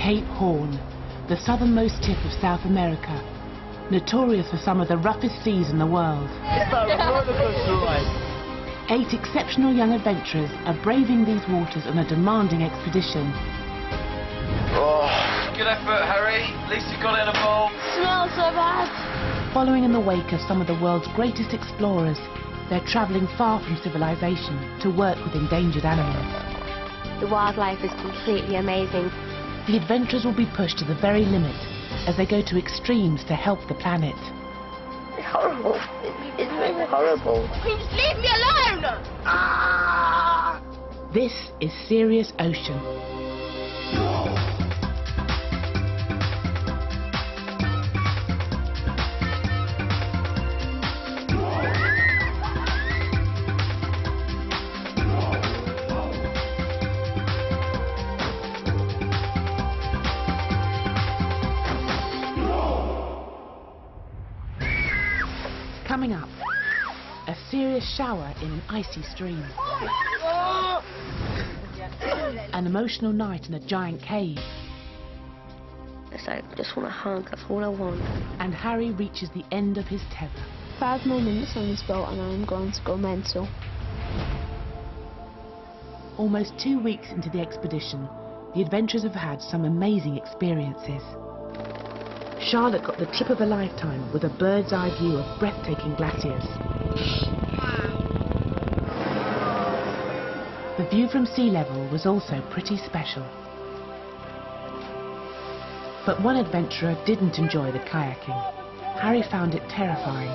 Cape Horn, the southernmost tip of South America, notorious for some of the roughest seas in the world. It's a roller coaster ride. 8 exceptional young adventurers are braving these waters on a demanding expedition. Oh, good effort, Harry. At least you got it in a bowl. Smells so bad. Following in the wake of some of the world's greatest explorers, they're travelling far from civilization to work with endangered animals. The wildlife is completely amazing. The adventurers will be pushed to the very limit as they go to extremes to help the planet. It's horrible. It's really horrible. Please leave me alone! Ah! This is Serious Ocean. Coming up, a serious shower in an icy stream. An emotional night in a giant cave. It's like, I just want a hug, that's all I want. And Harry reaches the end of his tether. 5 more minutes on this boat and I'm going to go mental. Almost 2 weeks into the expedition, the adventurers have had some amazing experiences. Charlotte got the trip of a lifetime with a bird's eye view of breathtaking glaciers. The view from sea level was also pretty special. But one adventurer didn't enjoy the kayaking. Harry found it terrifying.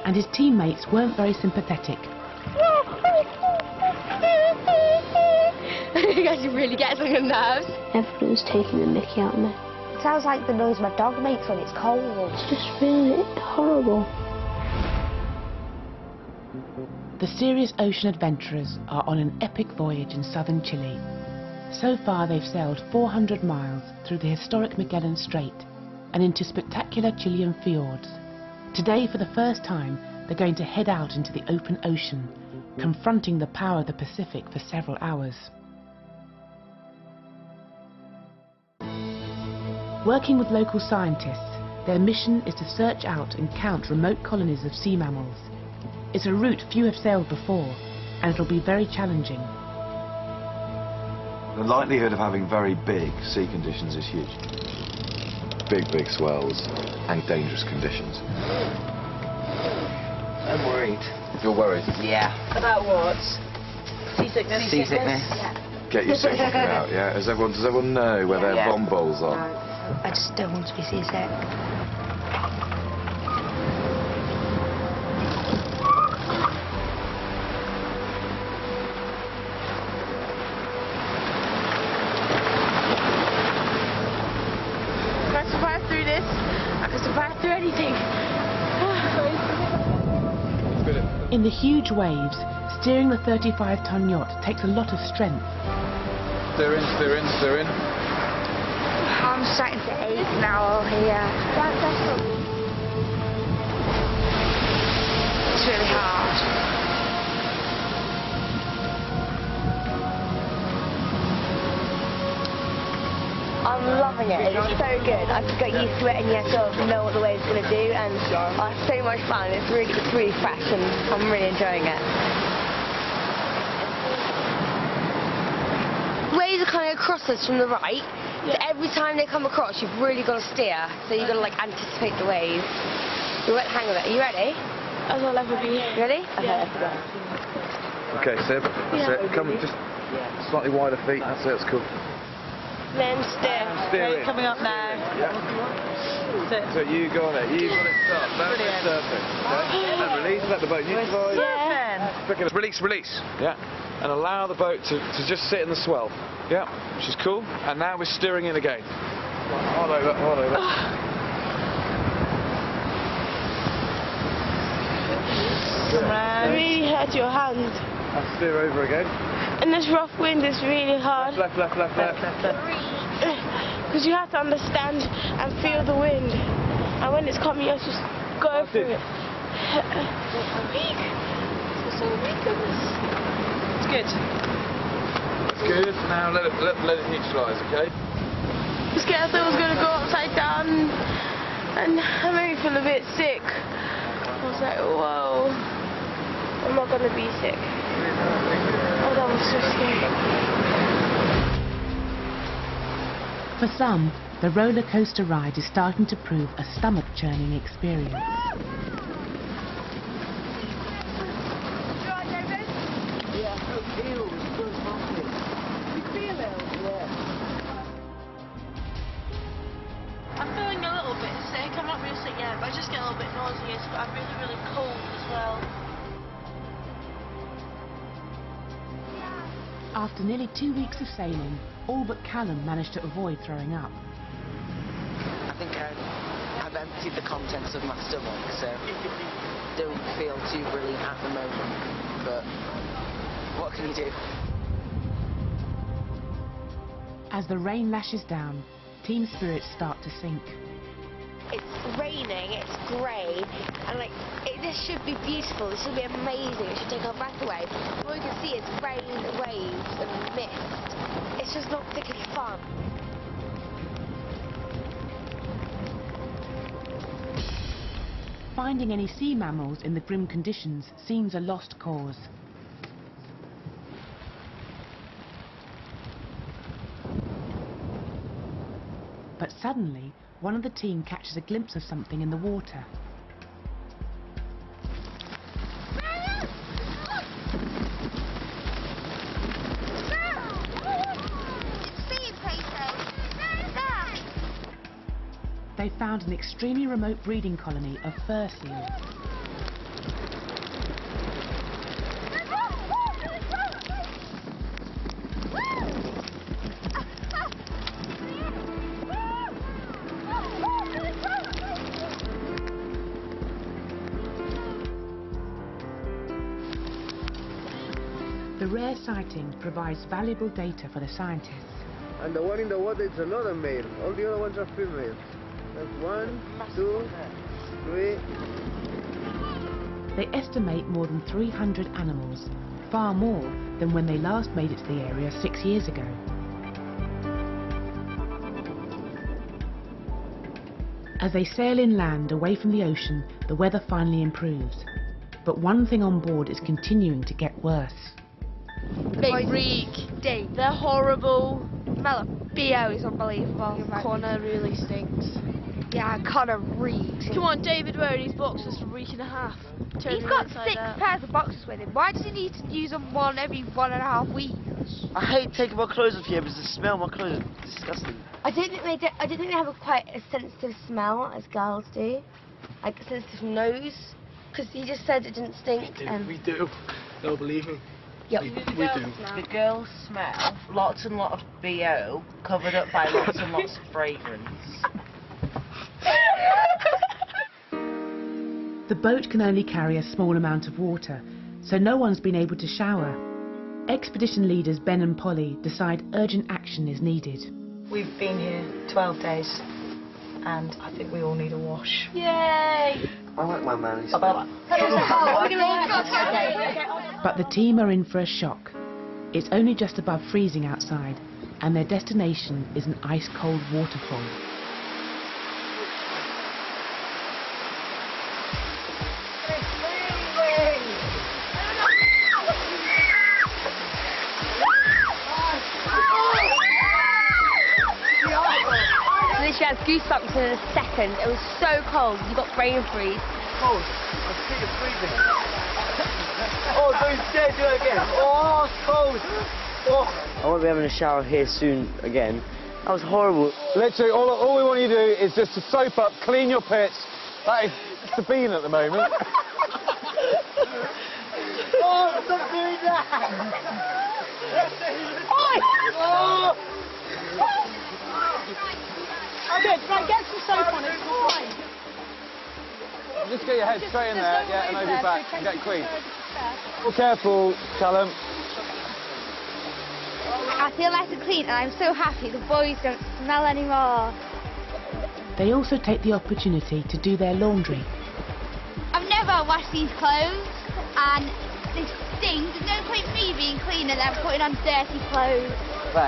And his teammates weren't very sympathetic. You guys really get on your nerves. Everyone was taking the mickey out of me. It sounds like the noise my dog makes when it's cold. It's just really horrible. The Serious Ocean adventurers are on an epic voyage in southern Chile. So far they've sailed 400 miles through the historic Magellan Strait and into spectacular Chilean fjords. Today, for the first time, they're going to head out into the open ocean, confronting the power of the Pacific for several hours. Working with local scientists, their mission is to search out and count remote colonies of sea mammals. It's a route few have sailed before, and it'll be very challenging. The likelihood of having very big sea conditions is huge. Big swells and dangerous conditions. I'm worried. You're worried? Yeah. About what? Seasickness? Seasickness. Get your sickness out, yeah? Does everyone know where their bomb bowls are? I just don't want to be seasick. If I survive through this, I can survive through anything. In the huge waves, steering the 35-ton yacht takes a lot of strength. Steer in, steer in, steer in. I'm starting to ache now here. It's really hard. I'm loving it. It's so good. I just got used to it, and you sort of know what the wave's going to do, and it's so much fun. It's really fresh, and I'm really enjoying it. Waves are coming across us from the right. So every time they come across, you've really got to steer. So you've got to like anticipate the waves. You won't hang with it. Are you ready? As I'll ever be. Ready? Yeah. Okay, Sib, that's it. Come, just slightly wider feet. That's it, that's cool. Then steer. Steer in. Coming up now. Yeah. So you got it. You got it. Start. That's it. Surfing. Okay. And release. Let the boat neutralise. Yeah. Release, release. Yeah. And allow the boat to just sit in the swell. Yeah. Which is cool. And now we're steering in again. Hard over. Hard over. It really hurts your hand. And steer over again. And this rough wind is really hard. Left. Because you have to understand and feel the wind. And when it's coming, you have to just go for it. So weak. It's so weak. It's good. That's good. Now let it neutralise, okay? I was scared I thought I was going to go upside down and I made me feel a bit sick. I was like, whoa, I'm not going to be sick. Oh, that was so scary. For some, the roller coaster ride is starting to prove a stomach-churning experience. I'm feeling a little bit sick. I'm not really sick yet, but I just get a little bit nauseous, but I'm really, really cold as well. After nearly 2 weeks of sailing, all but Callum managed to avoid throwing up. I think I've emptied the contents of my stomach, so don't feel too brilliant at the moment, but what can you do? As the rain lashes down, team spirits start to sink. It's raining, it's grey, and like, this should be beautiful, this should be amazing, it should take our breath away. All you can see is rain, waves, and mist. It's just not particularly fun. Finding any sea mammals in the grim conditions seems a lost cause. But suddenly, one of the team catches a glimpse of something in the water. They found an extremely remote breeding colony of fur seals. The rare sighting provides valuable data for the scientists. And the one in the water is another male. All the other ones are females. That's 1, 2, 3. They estimate more than 300 animals, far more than when they last made it to the area 6 years ago. As they sail inland away from the ocean, the weather finally improves. But one thing on board is continuing to get worse. They reek. They're horrible. Smell of BO is unbelievable. Connor really stinks. Yeah, Connor reeks. Come on, David wearing his boxers for a week and a half. Turn He's them got inside 6 out. pairs of boxers with him. Why does he need to use them one every 1.5 weeks? I hate taking my clothes off here because the smell of my clothes is disgusting. I don't think they have quite a sensitive smell as girls do, like a sensitive nose. Because he just said it didn't stink. We do. Don't believe me. Yep. We do. The girls smell lots and lots of BO covered up by lots and lots of fragrance. The boat can only carry a small amount of water, so no one's been able to shower. Expedition leaders Ben and Polly decide urgent action is needed. We've been here 12 days, and I think we all need a wash. Yay! I like my man. But the team are in for a shock. It's only just above freezing outside, and their destination is an ice-cold waterfall. Literally had goosebumps in a second. It was so cold. You got brain freeze. Cold. I'm sick of freezing. Oh, don't dare do it again. Oh, it's cold. Oh. I won't be having a shower here soon again. That was horrible. Literally, all we want you to do is just to soap up, clean your pits. That is Sabine at the moment. Oh, stop doing that! Oh! Okay, right, get some soap on it. Just get your head straight in there, yeah, and over your back, and get clean. Be careful, Callum. I feel nice and clean, and I'm so happy the boys don't smell anymore. They also take the opportunity to do their laundry. I've never washed these clothes, and this stinks. There's no point me being clean and then putting on dirty clothes.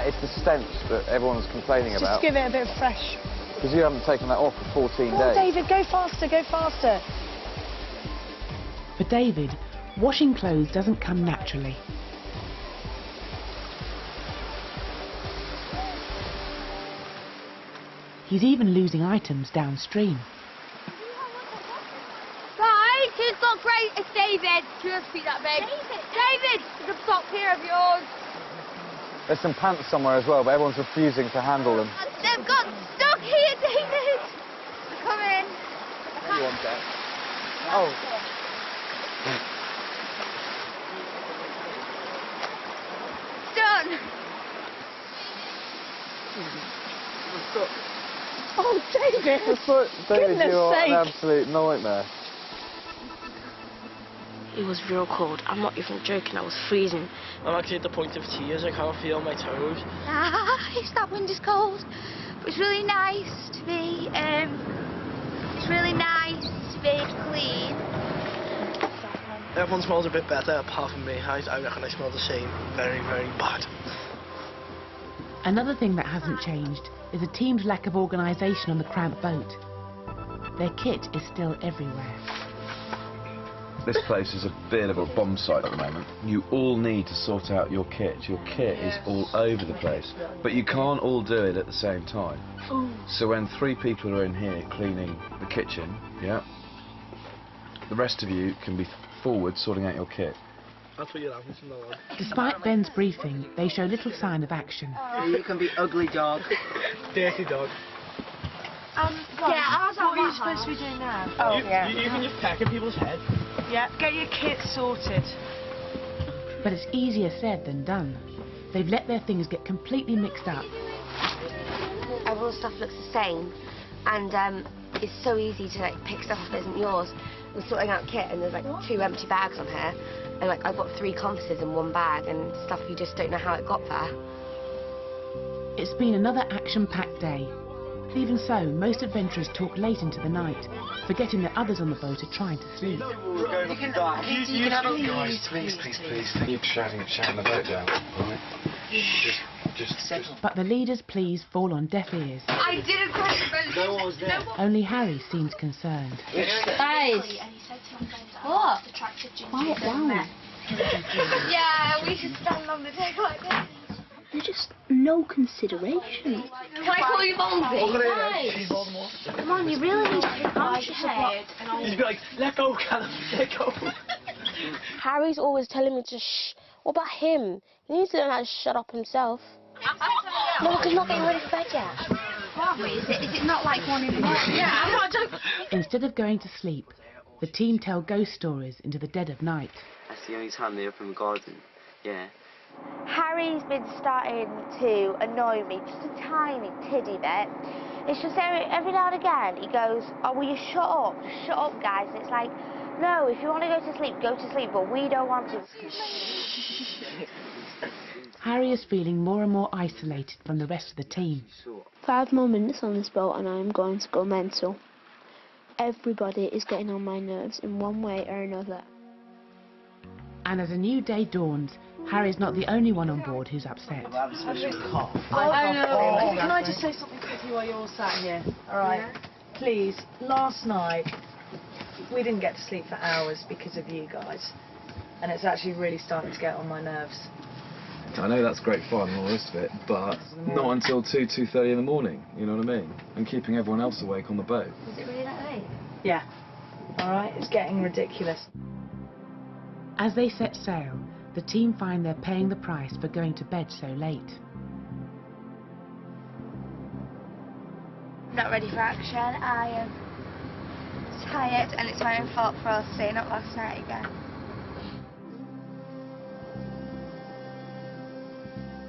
It's the stench that everyone's complaining Just about. give it a bit of fresh. Because you haven't taken that off for 14 Oh, days. David, go faster, go faster. For David, washing clothes doesn't come naturally. He's even losing items downstream. Right, who's got great? It's David. Just be that big. David, the top here of yours. There's some pants somewhere as well, but everyone's refusing to handle them. They've got stuck here, David. Come in. You want that? Oh. Done. Oh, David! David, Goodness you're sake. an absolute nightmare. It was real cold. I'm not even joking. I was freezing. I'm actually at the point of tears. I can't feel my toes. It's that wind is cold. But it's really nice to be. It's really nice to be clean. Everyone smells a bit better apart from me. I reckon I smell the same. Very, very bad. Another thing that hasn't changed is the team's lack of organisation on the cramped boat. Their kit is still everywhere. This place is a bit of a bomb site at the moment. You all need to sort out your kit. Your kit is all over the place, but you can't all do it at the same time. So when 3 people are in here cleaning the kitchen, yeah, the rest of you can be forward sorting out your kit. That's what you're having from now on. Despite Ben's briefing, they show little sign of action. You can be ugly dog. Dirty dog. What are you supposed to be doing now? Oh, you can just peck at people's heads. Yeah, get your kit sorted. But it's easier said than done. They've let their things get completely mixed up. Everyone's stuff looks the same, and it's so easy to like pick stuff that isn't yours. We're sorting out kit, and there's like 2 empty bags on here, and like I've got 3 compasses in 1 bag, and stuff you just don't know how it got there. It's been another action-packed day. Even so, most adventurers talk late into the night, forgetting that others on the boat are trying to sleep. Guys, please. Thank you for shouting the boat down. Right. Just. But the leader's pleas fall on deaf ears. I didn't crash the boat. Only Harry seems concerned. Guys. What? Quiet down. Yeah, we should stand on the deck like this. There's just no consideration. Can I call you Bonzi? Come on, you really need to be conscious of what... You'd be like, let go, Callum, let go. Harry's always telling me to shh. What about him? He needs to learn how to shut up himself. No, because not getting ready for bed yet. Is it not like 1 in the morning? Yeah, I'm not joking. Instead of going to sleep, the team tell ghost stories into the dead of night. That's the only time they open the garden. Yeah. Harry's been starting to annoy me just a tiny tiddy bit. It's just every now and again he goes, oh, will you shut up? Just shut up, guys. And it's like, no, if you want to go to sleep, but we don't want to. Harry is feeling more and more isolated from the rest of the team. 5 more minutes on this boat and I'm going to go mental. Everybody is getting on my nerves in one way or another. And as a new day dawns, Harry's not the only one on board who's upset. I know. Can I just say something quickly while you're all sat here? All right. Yeah. Please, last night we didn't get to sleep for hours because of you guys. And it's actually really starting to get on my nerves. I know that's great fun and all the rest of it, but not until 2:30 in the morning, you know what I mean? And keeping everyone else awake on the boat. Is it really that late? Yeah. All right, it's getting ridiculous. As they set sail, the team find they're paying the price for going to bed so late. Not ready for action. I am tired, and it's my own fault for us staying up last night again.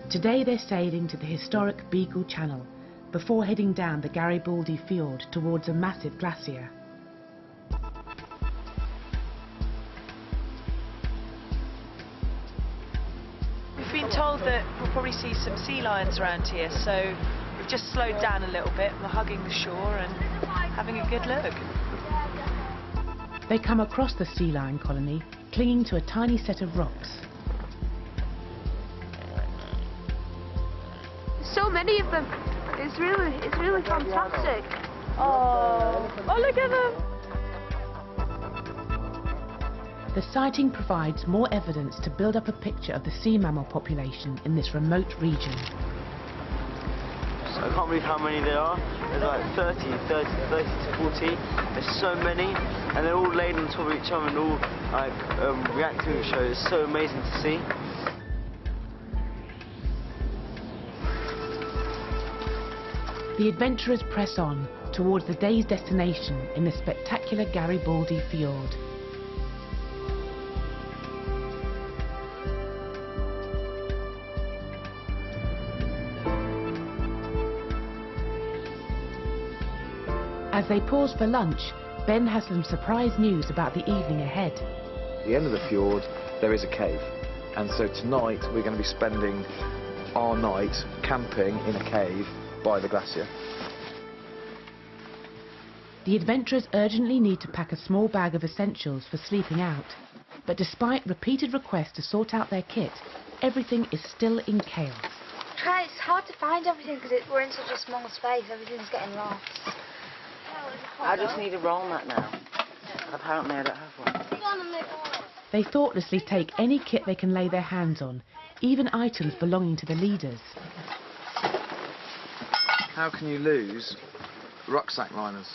Today they're sailing to the historic Beagle Channel before heading down the Garibaldi Fjord towards a massive glacier. We've been told that we'll probably see some sea lions around here, so we've just slowed down a little bit. We're hugging the shore and having a good look. They come across the sea lion colony clinging to a tiny set of rocks. So many of them. It's really fantastic. Oh, look at them. The sighting provides more evidence to build up a picture of the sea mammal population in this remote region. I can't believe how many there are. There's like 30 to 40. There's so many, and they're all laid on top of each other and all like reacting to each other. It's so amazing to see. The adventurers press on towards the day's destination in the spectacular Garibaldi Fjord. As they pause for lunch, Ben has some surprise news about the evening ahead. At the end of the fjord, there is a cave. And so tonight, we're going to be spending our night camping in a cave by the glacier. The adventurers urgently need to pack a small bag of essentials for sleeping out. But despite repeated requests to sort out their kit, everything is still in chaos. It's hard to find everything because we're in such a small space. Everything's getting lost. I just need a roll mat now. Apparently I don't have one. They thoughtlessly take any kit they can lay their hands on, even items belonging to the leaders. How can you lose rucksack liners?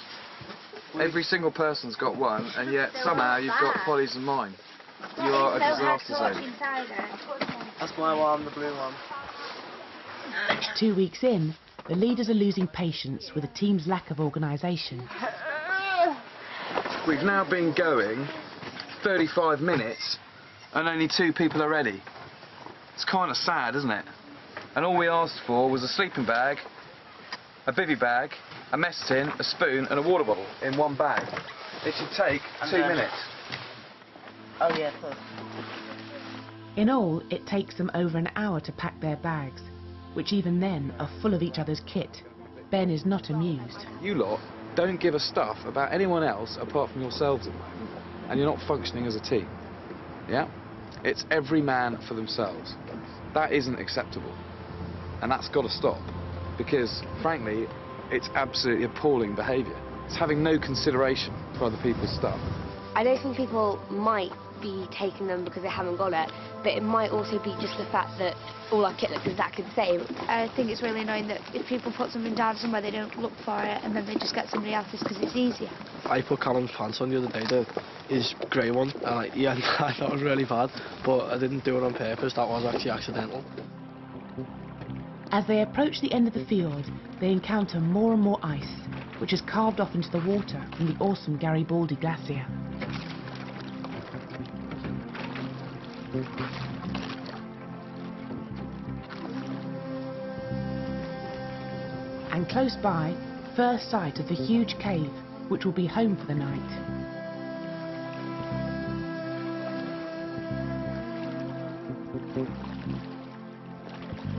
Every single person's got one, and yet somehow you've got Polly's and mine. You are a disaster zone. That's my one, the blue one. 2 weeks in, the leaders are losing patience with the team's lack of organisation. We've now been going 35 minutes and only 2 people are ready. It's kind of sad, isn't it? And all we asked for was a sleeping bag, a bivvy bag, a mess tin, a spoon and a water bottle in one bag. It should take 2 minutes. Oh yeah, of course. In all, it takes them over an hour to pack their bags, which even then are full of each other's kit. Ben is not amused. You lot don't give a stuff about anyone else apart from yourselves at the moment, and you're not functioning as a team. Yeah? It's every man for themselves. That isn't acceptable. And that's got to stop. Because, frankly, it's absolutely appalling behaviour. It's having no consideration for other people's stuff. I know some people might be taking them because they haven't got it, but it might also be just the fact that all our kit looks exactly the same. I think it's really annoying that if people put something down somewhere, they don't look for it, and then they just get somebody else's because it's easier. I put Callum's pants on the other day, his grey one, and yeah, I thought it was really bad, but I didn't do it on purpose. That was actually accidental. As they approach the end of the field, they encounter more and more ice, which has carved off into the water from the awesome Garibaldi Glacier. And close by, first sight of the huge cave, which will be home for the night.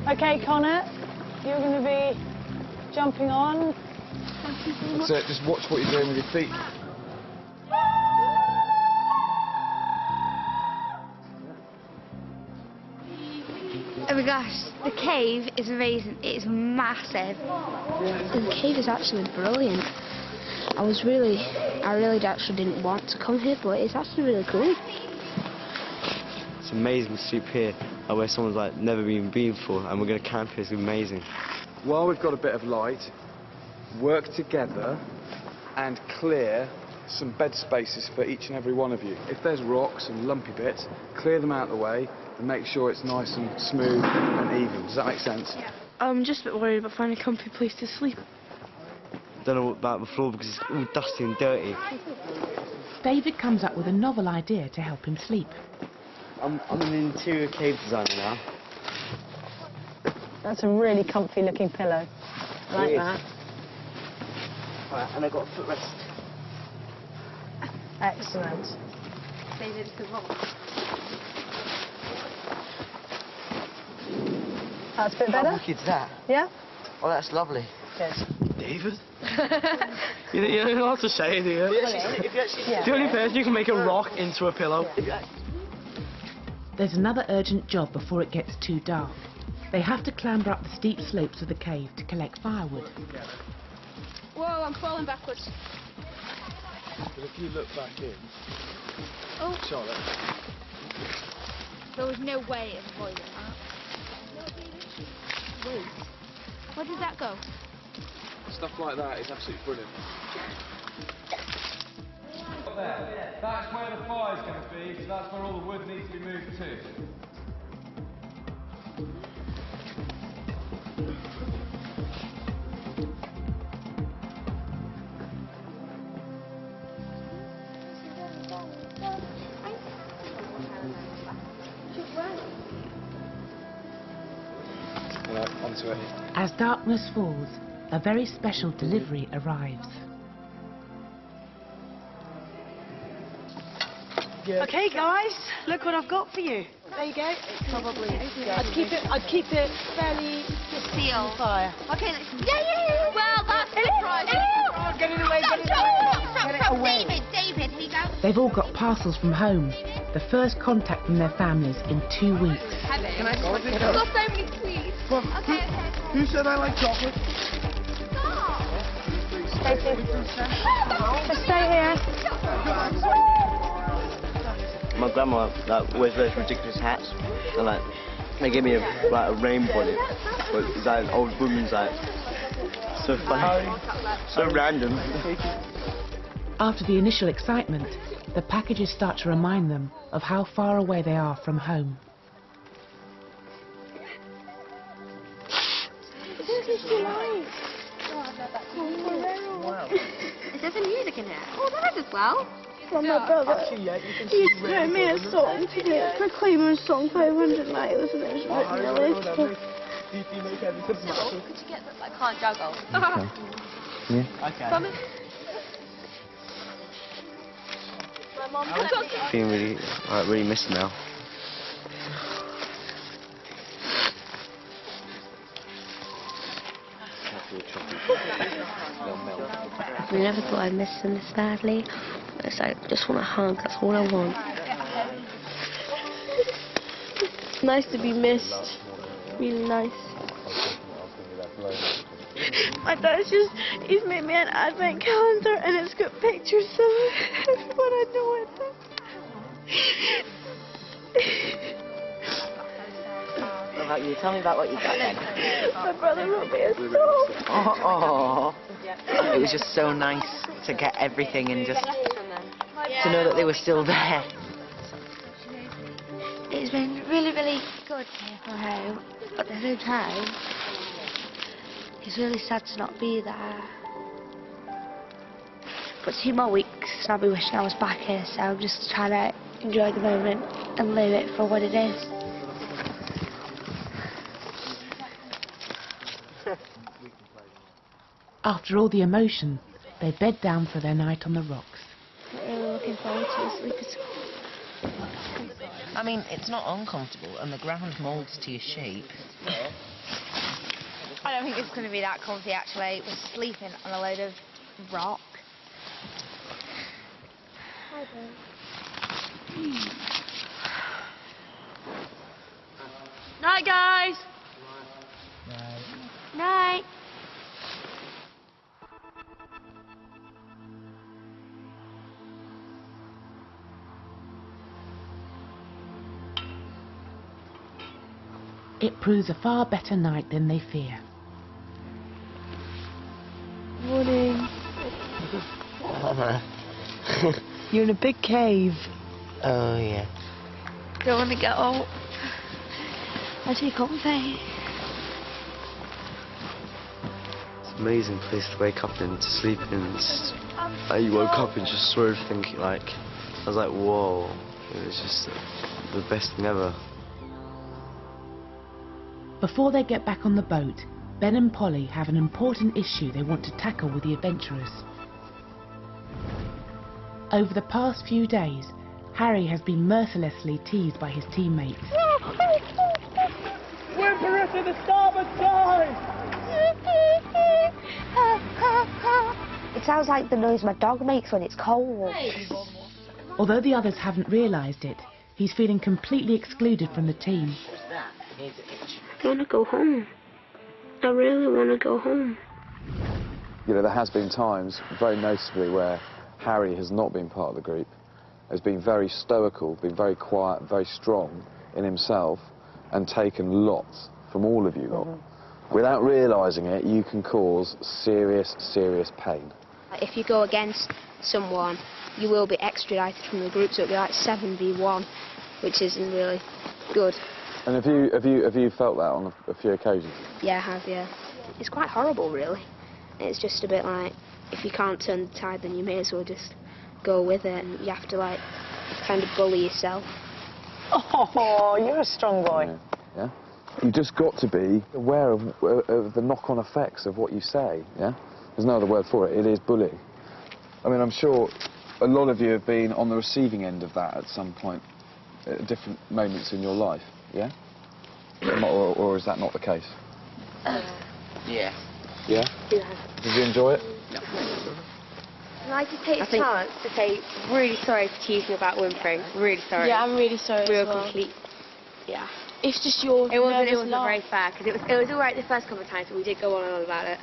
Okay, Connor, you're going to be jumping on. That's it, just watch what you're doing with your feet. Oh my gosh, the cave is amazing. It is massive. The cave is actually brilliant. I really actually didn't want to come here, but it's actually really cool. It's amazing to sleep here, where someone's like never been before, and we're going to camp here. It's amazing. While we've got a bit of light, work together and clear some bed spaces for each and every one of you. If there's rocks and lumpy bits, clear them out of the way and make sure it's nice and smooth and even. Does that make sense? Yeah. I'm just a bit worried about finding a comfy place to sleep. Don't know about the floor because it's all dusty and dirty. David comes up with a novel idea to help him sleep. I'm an interior cave designer now. That's a really comfy looking pillow. I like that. Right, and I've got a footrest. Excellent. David, the rock. That's a bit better? How wicked's that? Yeah? Oh, that's lovely. Good. David? you don't know what to say, do you? If you actually, The only person you can make a rock into a pillow. Yeah. There's another urgent job before it gets too dark. They have to clamber up the steep slopes of the cave to collect firewood. Whoa, I'm falling backwards. But if you look back in, Charlotte. There was no way of avoiding that. Wait. Where did that go? Stuff like that is absolutely brilliant. There. That's where the fire's going to be, so that's where all the wood needs to be moved to. Right, onto it. As darkness falls, a very special delivery arrives. Okay, guys, look what I've got for you. There you go. Probably. I'd keep it fairly Sealed. fire. Okay, let's... Yeah. Well, that's surprising. Get it away, Stop. Get it away. David, here you go. They've all got parcels from home, the first contact from their families in 2 weeks. Can I go? Stop, David, please. Okay. Who said I like chocolate? Stay here. My grandma wears those ridiculous hats, and they gave me a rainbow on it, but it's like an old woman's so funny, so random. After the initial excitement, the packages start to remind them of how far away they are from home. This is nice. Is there some music in here? Oh, there is as well. Well, my brother, he wrote me a song to do Proclaim a song 500 miles, and it was written a list. Could you get that? I can't juggle. Yeah. Okay. Promise? My mum Feeling really missed now. I never thought I'd miss them this badly. It's like, I just want a hug, that's all I want. Nice to be missed. Really nice. My dad's he's made me an advent calendar and it's got pictures of everyone I know in it. What about you? Tell me about what you got then. My brother wrote me a song. Oh. It was just so nice to get everything and just to know that they were still there. It's been really, really good here for home. But at the same time, it's really sad to not be there. But 2 more weeks and I'll be wishing I was back here, so I'm just trying to enjoy the moment and live it for what it is. After all the emotion, they bed down for their night on the rocks. I'm really looking forward to sleep. I mean, it's not uncomfortable and the ground moulds to your shape. I don't think it's going to be that comfy actually. We're sleeping on a load of rock. Night, guys. Night. It proves a far better night than they fear. Morning. You're in a big cave. Oh, yeah. Don't want to get out. I too comfy. It's an amazing place to wake up and to sleep in. You woke up and just saw everything I was like, whoa. It was just the best thing ever. Before they get back on the boat, Ben and Polly have an important issue they want to tackle with the adventurers. Over the past few days, Harry has been mercilessly teased by his teammates. Whimper to the starboard side! It sounds like the noise my dog makes when it's cold. Although the others haven't realised it, he's feeling completely excluded from the team. I want to go home. I really want to go home. You know, there has been times, very noticeably, where Harry has not been part of the group, has been very stoical, been very quiet, very strong in himself, and taken lots from all of you lot. Without realising it, you can cause serious, serious pain. If you go against someone, you will be extradited from the group, so it'll be like 7v1, which isn't really good. And have you felt that on a few occasions? Yeah, I have, yeah. It's quite horrible, really. It's just a bit like, if you can't turn the tide, then you may as well just go with it, and you have to, like, kind of bully yourself. Oh, you're a strong boy. Yeah. You just got to be aware of the knock-on effects of what you say, yeah? There's no other word for it. It is bullying. I mean, I'm sure a lot of you have been on the receiving end of that at some point, at different moments in your life, yeah? Or is that not the case? Yeah. Yeah? Did you enjoy it? No. Can I just take a chance to say really sorry for teasing about whimpering? Really sorry. Yeah, I'm really sorry We were as well. complete. Yeah. It's just your It wasn't nervous laugh. very fair, because it was all right the first couple of times, but we did go on and on about it.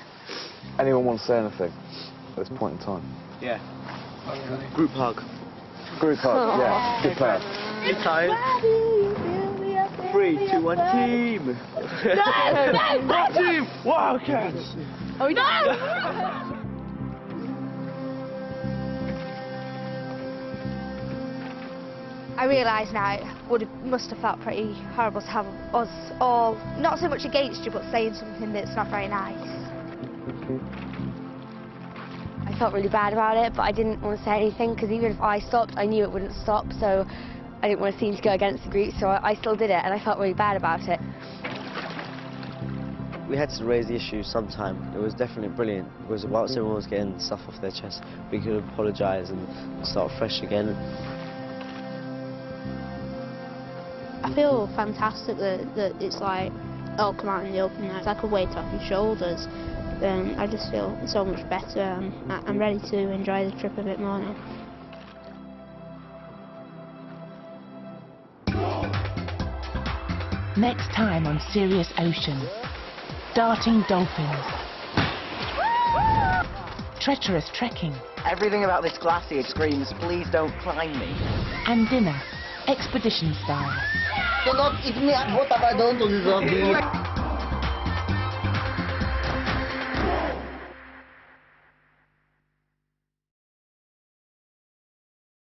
Anyone want to say anything at this point in time? Yeah. Group hug. Group hug, yeah. Good plan. Good time. 3, 2, 1, team! Team! Wildcats! Oh, no! I realise now it must have felt pretty horrible to have us all, not so much against you, but saying something that's not very nice. I felt really bad about it, but I didn't want to say anything, because even if I stopped, I knew it wouldn't stop, so I didn't want to seem to go against the group, so I still did it, and I felt really bad about it. We had to raise the issue sometime. It was definitely brilliant, because whilst everyone was getting stuff off their chest, we could apologise and start fresh again. I feel fantastic that it's like all come out in the open now. It's like a weight off your shoulders. I just feel so much better, and I'm ready to enjoy the trip a bit more now. Next time on Serious Ocean, darting dolphins, treacherous trekking, Everything about this glacier screams, please don't climb me. and dinner, expedition style. What have I done to deserve this?